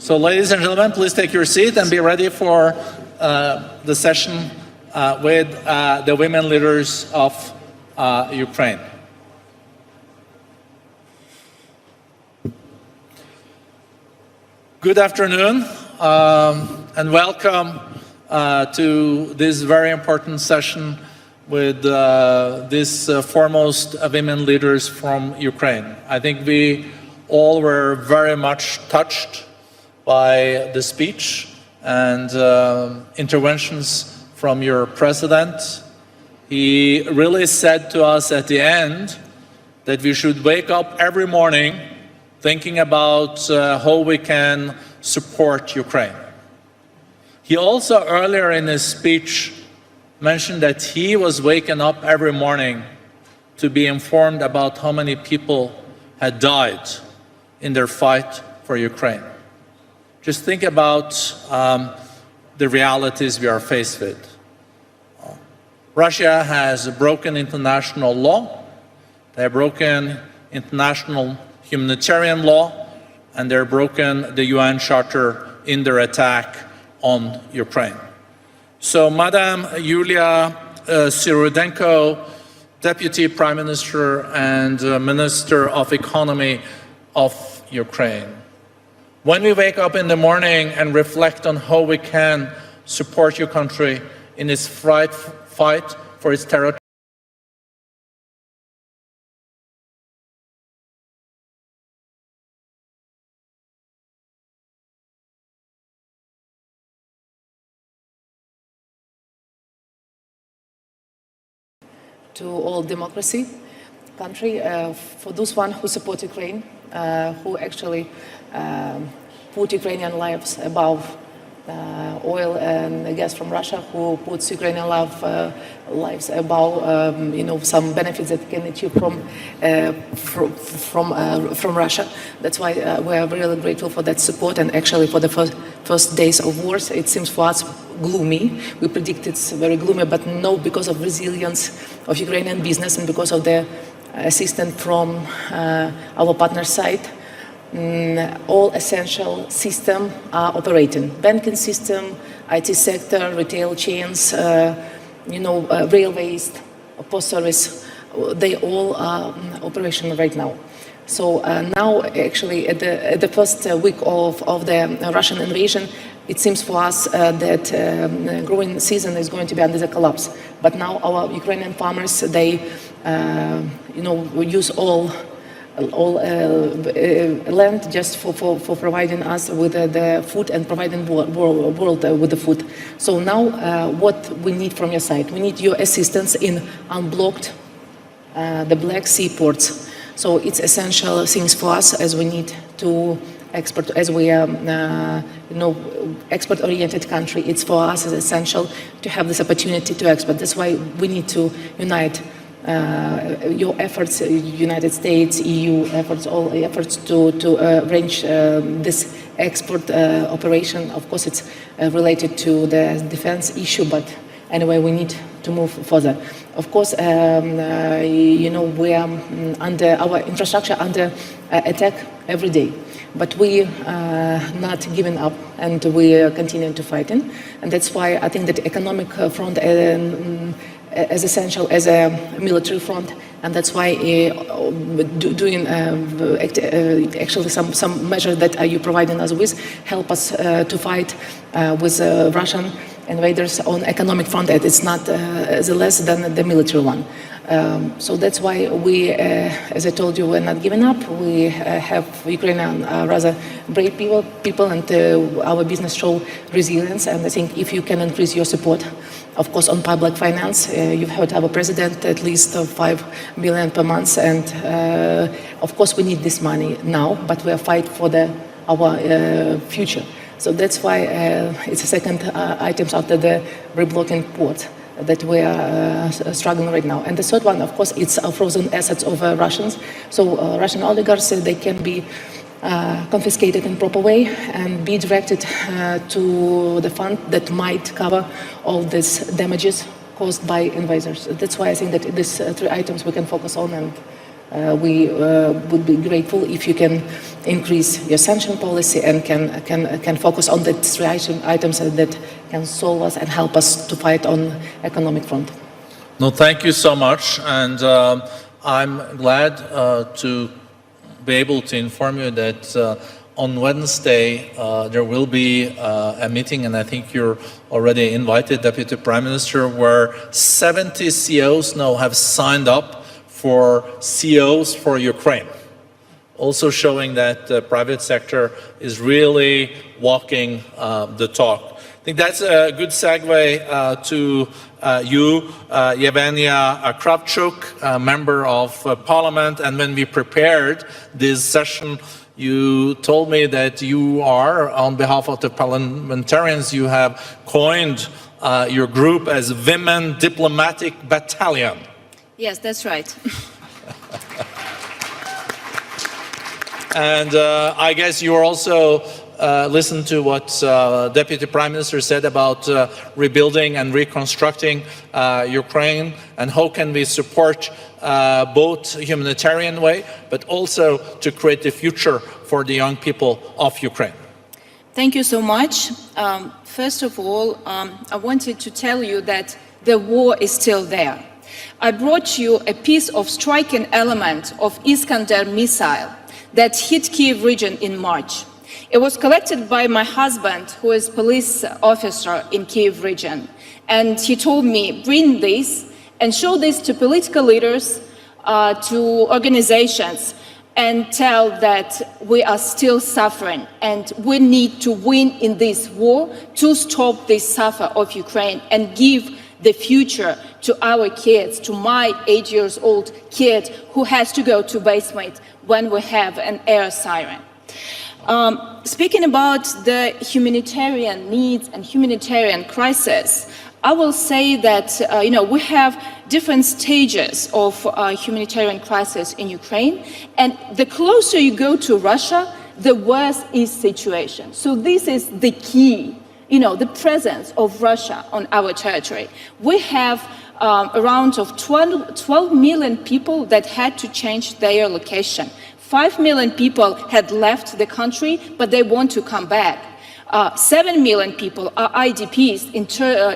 So, ladies and gentlemen, please take your seat and be ready for the session with the women leaders of Ukraine. Good afternoon and welcome to this very important session with these foremost women leaders from Ukraine. I think we all were very much touched by the speech and interventions from your president. He really said to us at the end that we should wake up every morning thinking about how we can support Ukraine. He also earlier in his speech mentioned that he was waking up every morning to be informed about how many people had died in their fight for Ukraine. Just think about the realities we are faced with. Russia has broken international law, they have broken international humanitarian law, and they're broken the UN Charter in their attack on Ukraine. So, Madam Yulia Sviridenko, Deputy Prime Minister and Minister of Economy of Ukraine, when we wake up in the morning and reflect on how we can support your country in its fight for its territory, to all democracy country, for those one who support Ukraine, who actually put Ukrainian lives above oil and gas from Russia, who puts Ukrainian lives above some benefits that can achieve from Russia. That's why we are really grateful for that support. And actually, for the first days of wars, it seems for us gloomy. We predict it's very gloomy, but no, because of resilience of Ukrainian business and because of the assistance from our partner side, all essential systems are operating. Banking system, IT sector, retail chains, railways, post service, they all are operational right now. So now, actually, at the first week of the Russian invasion, it seems for us that growing season is going to be under the collapse. But now our Ukrainian farmers, they, use all land just for providing us with the food and providing world with the food. So now what we need from your side, we need your assistance in unblocked the Black Sea ports. So it's essential things for us as we need to export, as we are, export-oriented country. It's for us as essential to have this opportunity to export. That's why we need to unite your efforts, United States, EU efforts, all efforts to arrange this export operation. Of course, it's related to the defense issue, but anyway, we need to move further. Of course, we are under our infrastructure under attack every day, but we are not giving up, and we are continuing to fight. And that's why I think that economic front as essential as a military front, and that's why doing actually some measures that you providing us with help us to fight with Russian invaders on economic front. That it's not less than the military one. So that's why we, as I told you, we're not giving up. We have Ukrainian rather brave people, and our business show resilience. And I think if you can increase your support, of course, on public finance, you've heard our president, at least 5 billion per month. And of course, we need this money now, but we are fighting for our future. So that's why it's the second items after the reblocking port that we are struggling right now. And the third one, of course, it's frozen assets of Russians. So Russian oligarchs, they can be confiscated in proper way and be directed to the fund that might cover all these damages caused by invaders. That's why I think that these three items we can focus on, and we would be grateful if you can increase your sanction policy and can focus on the three items that can solve us and help us to fight on economic front. No, thank you so much, and I'm glad to be able to inform you that on Wednesday there will be a meeting, and I think you're already invited, Deputy Prime Minister, where 70 CEOs now have signed up for CEOs for Ukraine, also showing that the private sector is really walking the talk. I think that's a good segue to you, Evgenia Kravchuk, member of Parliament. And when we prepared this session, you told me that you are, on behalf of the parliamentarians, you have coined your group as Women Diplomatic Battalion. Yes, that's right. And I guess you also listened to what Deputy Prime Minister said about rebuilding and reconstructing Ukraine, and how can we support both humanitarian way, but also to create the future for the young people of Ukraine. Thank you so much. First of all, I wanted to tell you that the war is still there. I brought you a piece of striking element of Iskander missile that hit Kyiv region in March. It was collected by my husband, who is police officer in Kyiv region. And he told me, bring this and show this to political leaders, to organizations, and tell that we are still suffering and we need to win in this war to stop this suffer of Ukraine and give the future to our kids, to my 8-year-old kid who has to go to basement when we have an air siren. Speaking about the humanitarian needs and humanitarian crisis, I will say that we have different stages of humanitarian crisis in Ukraine, and the closer you go to Russia, the worse is situation. So this is the key, the presence of Russia on our territory. We have around of 12 million people that had to change their location. 5 million people had left the country, but they want to come back. 7 million people are IDPs,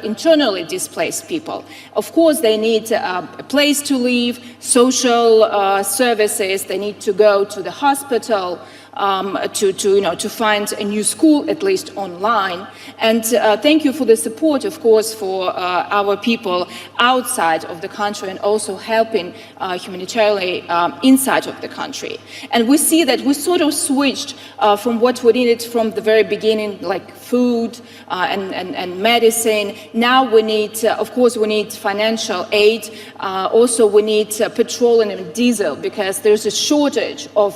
internally displaced people. Of course, they need a place to live, social services, they need to go to the hospital, to find a new school, at least online. And thank you for the support, of course, for our people outside of the country and also helping humanitarianly inside of the country. And we see that we sort of switched from what we needed from the very beginning, like food and medicine. Now we need, of course, we need financial aid. Also, we need petroleum and diesel because there's a shortage of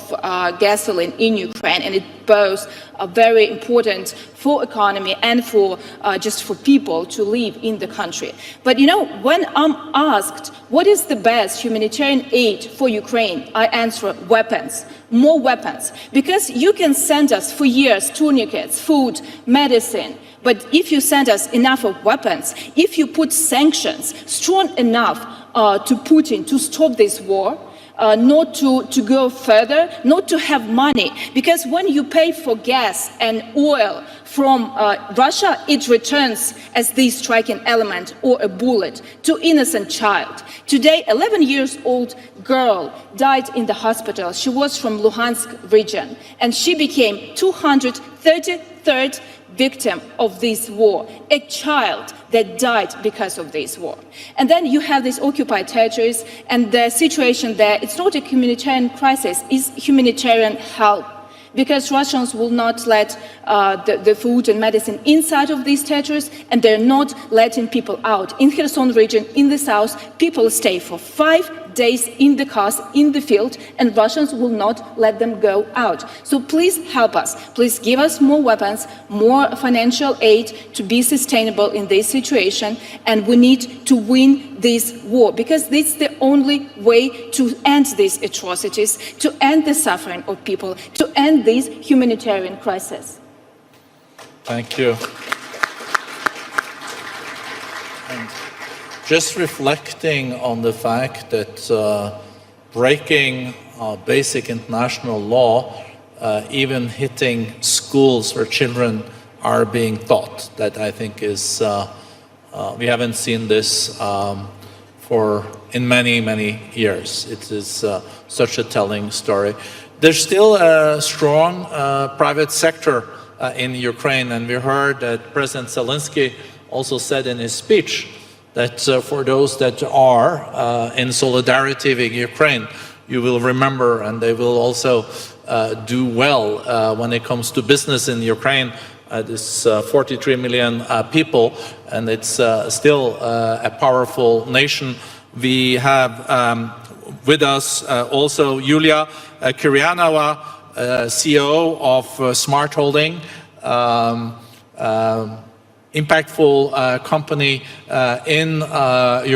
gasoline in Ukraine, and it both are very important for economy and for just for people to live in the country. But when I'm asked what is the best humanitarian aid for Ukraine, I answer weapons, more weapons, because you can send us for years tourniquets, food, medicine. But if you send us enough of weapons, if you put sanctions strong enough to Putin to stop this war, not to go further, not to have money. Because when you pay for gas and oil from Russia, it returns as the striking element or a bullet to innocent child. Today, 11-year-old girl died in the hospital. She was from Luhansk region, and she became 233rd victim of this war, a child that died because of this war. And then you have these occupied territories, and the situation there, it's not a humanitarian crisis, it's humanitarian help. Because Russians will not let the food and medicine inside of these territories, and they're not letting people out. In Kherson region, in the south, people stay for 5 days in the cars, in the field, and Russians will not let them go out. So please help us. Please give us more weapons, more financial aid to be sustainable in this situation, and we need to win this war, because this is the only way to end these atrocities, to end the suffering of people, to end this humanitarian crisis. Thank you. And just reflecting on the fact that breaking basic international law, even hitting schools where children are being taught. That I think is, we haven't seen this in many, many years. It is such a telling story. There's still a strong private sector in Ukraine, and we heard that President Zelensky also said in his speech that for those that are in solidarity with Ukraine, you will remember, and they will also do well when it comes to business in Ukraine. This 43 million people, and it's still a powerful nation. We have with us also Yulia Kiryanova, CEO of Smart Holding, impactful company in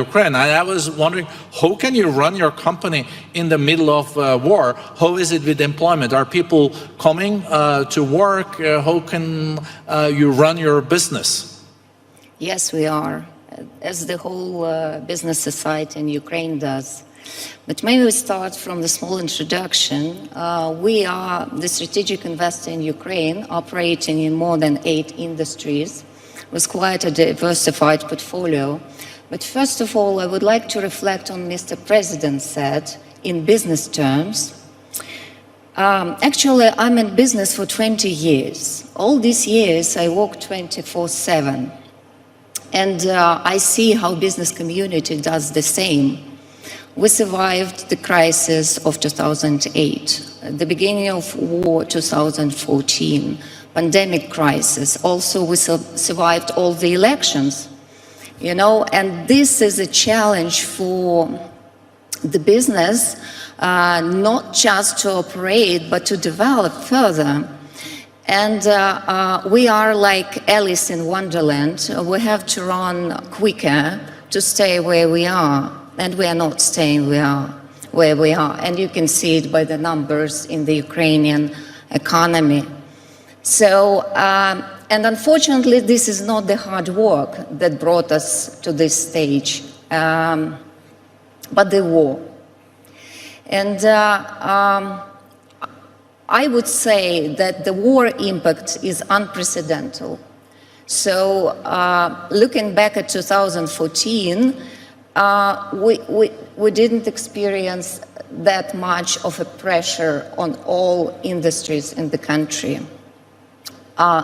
Ukraine. And I was wondering, how can you run your company in the middle of war? How is it with employment? Are people coming to work? How can you run your business? Yes, we are, as the whole business society in Ukraine does. But maybe we start from the small introduction. We are the strategic investor in Ukraine, operating in more than 8 industries, with quite a diversified portfolio. But first of all, I would like to reflect on Mr. President said in business terms. Actually, I'm in business for 20 years. All these years, I work 24/7. And I see how business community does the same. We survived the crisis of 2008, the beginning of war 2014, pandemic crisis. Also, we survived all the elections, you know, and this is a challenge for the business, not just to operate, but to develop further. And we are like Alice in Wonderland. We have to run quicker to stay where we are. And we are not staying where we are. And you can see it by the numbers in the Ukrainian economy. So, and unfortunately, this is not the hard work that brought us to this stage, but the war. And I would say that the war impact is unprecedented. So, looking back at 2014, we didn't experience that much of a pressure on all industries in the country. Our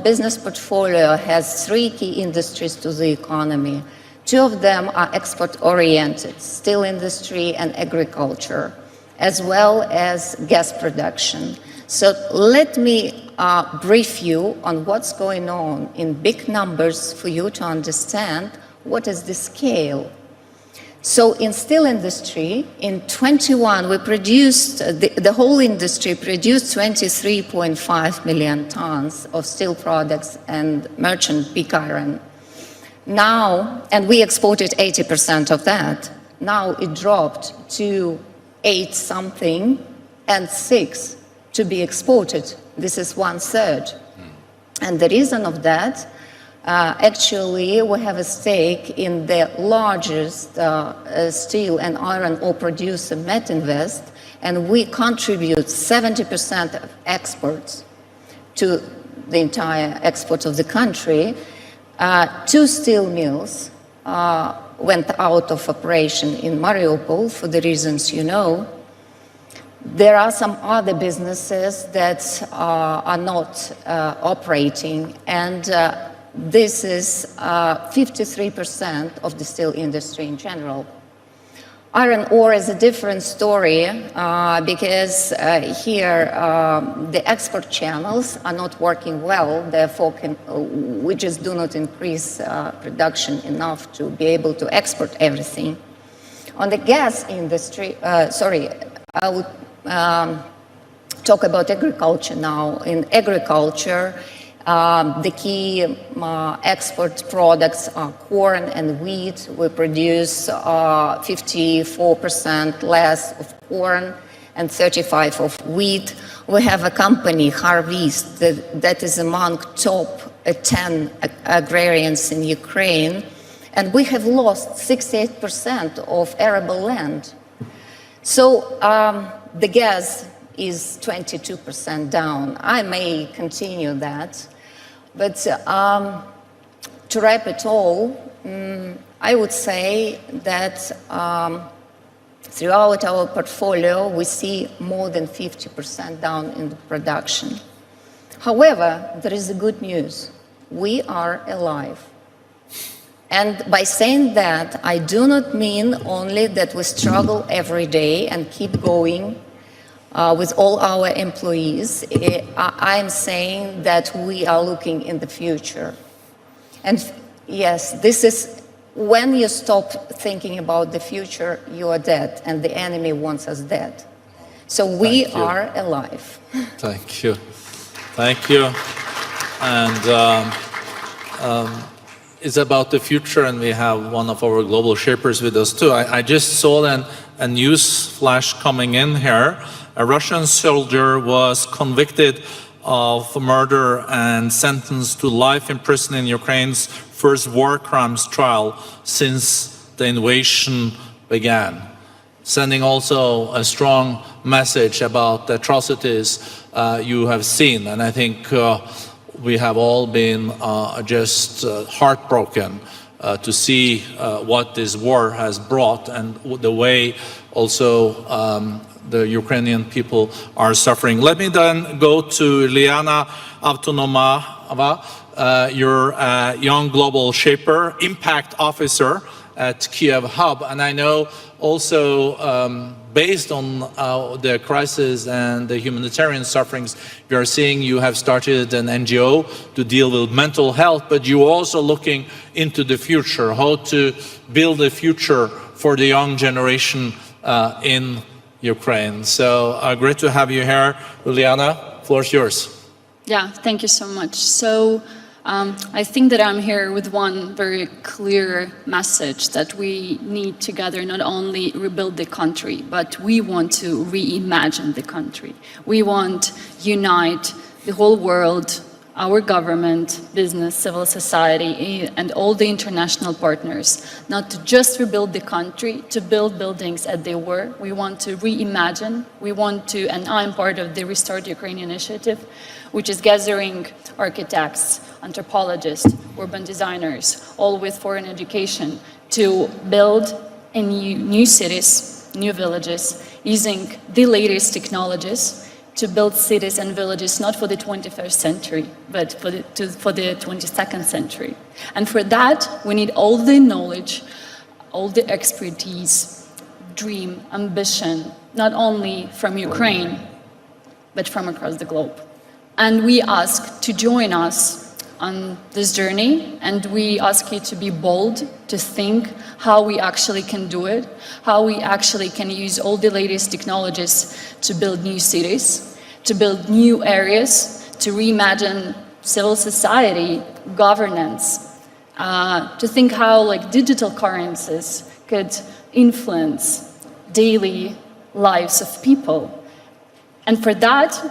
business portfolio has 3 key industries to the economy. 2 of them are export-oriented, steel industry and agriculture, as well as gas production. So let me brief you on what's going on in big numbers for you to understand what is the scale. So in steel industry, in 21, we produced, the whole industry produced 23.5 million tons of steel products and merchant pig iron. Now, and we exported 80% of that. Now it dropped to 8 something and 6 to be exported. This is 1/3. And the reason of that, actually, we have a stake in the largest steel and iron ore producer, Metinvest, and we contribute 70% of exports to the entire export of the country. 2 steel mills went out of operation in Mariupol for the reasons you know. There are some other businesses that are not operating, and this is 53% of the steel industry in general. Iron ore is a different story because here the export channels are not working well, therefore we just do not increase production enough to be able to export everything. On the gas industry, I would talk about agriculture now. In agriculture, the key export products are corn and wheat. We produce 54% less of corn and 35% of wheat. We have a company, Harvest, that is among top 10 agrarians in Ukraine. And we have lost 68% of arable land. So the gas is 22% down. I may continue that. But to wrap it all, I would say that throughout our portfolio, we see more than 50% down in the production. However, there is a good news. We are alive. And by saying that, I do not mean only that we struggle every day and keep going with all our employees. I'm saying that we are looking in the future. And yes, this is when you stop thinking about the future, you are dead, and the enemy wants us dead. So we are alive. Thank you. Thank you. And it's about the future, and we have one of our global shapers with us too. I just saw a news flash coming in here. A Russian soldier was convicted of murder and sentenced to life in prison in Ukraine's first war crimes trial since the invasion began, sending also a strong message about the atrocities you have seen. And I think we have all been just heartbroken to see what this war has brought, and the way also the Ukrainian people are suffering. Let me then go to Ulyana Avtonomova. You're a young global shaper, impact officer at Kiev Hub, and I know also based on the crisis and the humanitarian sufferings we are seeing, you have started an NGO to deal with mental health, but you're also looking into the future, how to build a future for the young generation in Ukraine. So great to have you here, Ulyana. Floor is yours. Yeah, thank you so much. So I think that I'm here with one very clear message, that we need together not only rebuild the country, but we want to reimagine the country. We want to unite the whole world, our government, business, civil society, and all the international partners, not to just rebuild the country, to build buildings as they were. We want to reimagine. We want to, and I'm part of the Restart Ukraine initiative, which is gathering architects, anthropologists, urban designers, all with foreign education, to build in new cities, new villages, using the latest technologies, to build cities and villages not for the 21st century, but for the 22nd century. And for that, we need all the knowledge, all the expertise, dream, ambition, not only from Ukraine, but from across the globe. And we ask to join us on this journey, and we ask you to be bold, to think how we actually can do it, how we actually can use all the latest technologies to build new cities, to build new areas, to reimagine civil society, governance, to think how digital currencies could influence daily lives of people. And for that,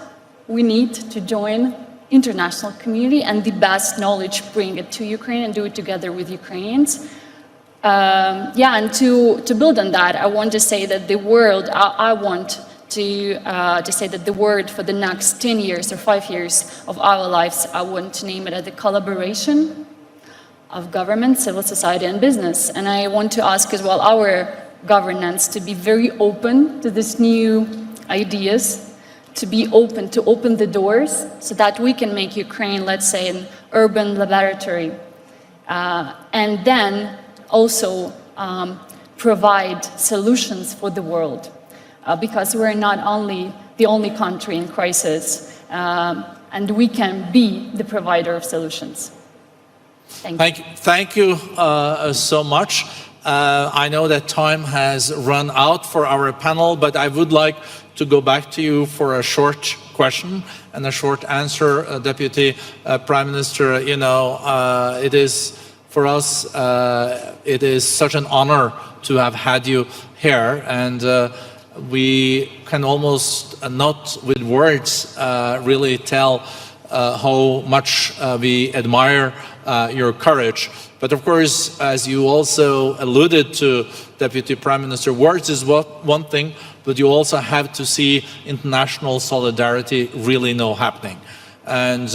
we need to join international community and the best knowledge, bring it to Ukraine and do it together with Ukrainians. And to build on that, I want to say that the world, I want to say that the word for the next 10 years or 5 years of our lives, I want to name it as the collaboration of government, civil society, and business. And I want to ask as well our governance to be very open to these new ideas, to be open, to open the doors so that we can make Ukraine, let's say, an urban laboratory. And then also provide solutions for the world. Because we're not only the only country in crisis, and we can be the provider of solutions. Thank you so much. I know that time has run out for our panel, but I would like to go back to you for a short question and a short answer, Deputy Prime Minister. You know, it is for us, it is such an honor to have had you here, and we can almost not with words really tell how much we admire your courage. But of course, as you also alluded to, Deputy Prime Minister, words is one thing, but you also have to see international solidarity really now happening. And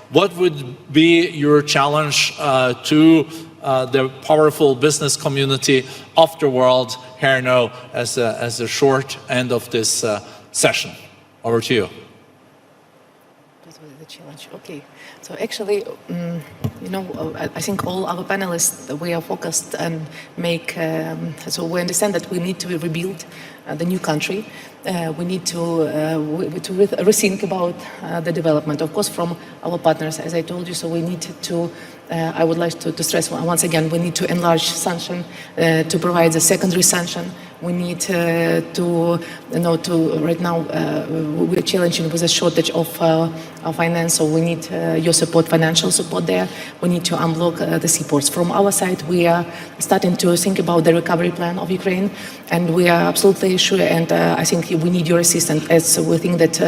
what would be your challenge to the powerful business community of the world here now as a short end of this session? Over to you. That was the challenge. Okay. So actually, you know, I think all our panelists, we are focused and so we understand that we need to rebuild the new country. We need to rethink about the development, of course, from our partners, as I told you. So we need to, I would like to stress once again, we need to enlarge sanction, to provide the secondary sanction. We need right now, we're challenging with a shortage of finance, so we need your support, financial support there. We need to unblock the seaports. From our side, we are starting to think about the recovery plan of Ukraine, and we are absolutely sure, and I think we need your assistance, as we think that,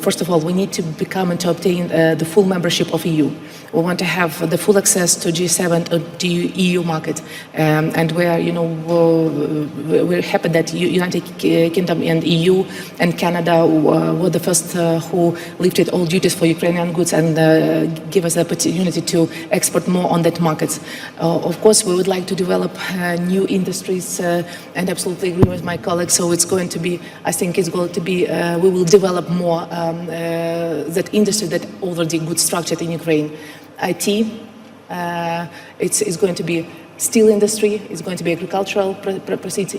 first of all, we need to become and to obtain the full membership of EU. We want to have the full access to G7, to EU market, and we are, you know, we're happy that United Kingdom and EU and Canada were the first who lifted all duties for Ukrainian goods and give us the opportunity to export more on that market. Of course, we would like to develop new industries, and absolutely agree with my colleagues. So it's going to be, I think it's going to be, we will develop more that industry that already good structured in Ukraine. IT, it's going to be steel industry, it's going to be agricultural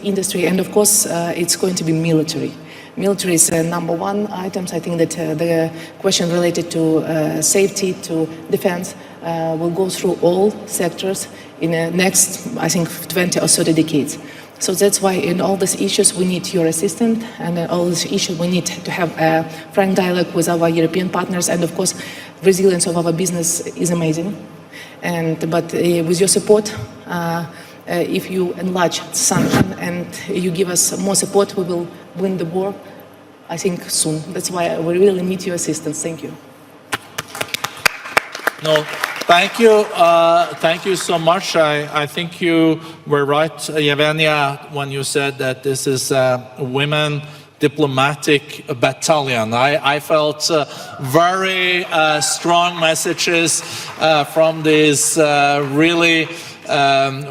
industry, and of course it's going to be military. Military is number one items. I think that the question related to safety, to defense, will go through all sectors in the next, I think, 20 or 30 decades. So that's why in all these issues we need your assistance, and in all these issues we need to have a frank dialogue with our European partners, and of course resilience of our business is amazing. But with your support, if you enlarge sanction and you give us more support, we will win the war, I think, soon. That's why we really need your assistance. Thank you. No, thank you. Thank you so much. I think you were right, Evgenia, when you said that this is a women diplomatic battalion. I felt very strong messages from these really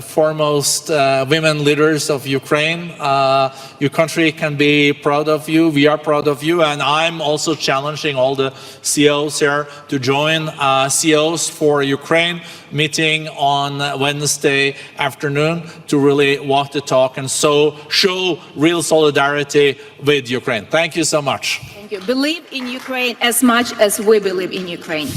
foremost women leaders of Ukraine. Your country can be proud of you. We are proud of you. And I'm also challenging all the CEOs here to join CEOs for Ukraine meeting on Wednesday afternoon to really walk the talk and so show real solidarity with Ukraine. Thank you so much. Thank you. Believe in Ukraine as much as we believe in Ukraine.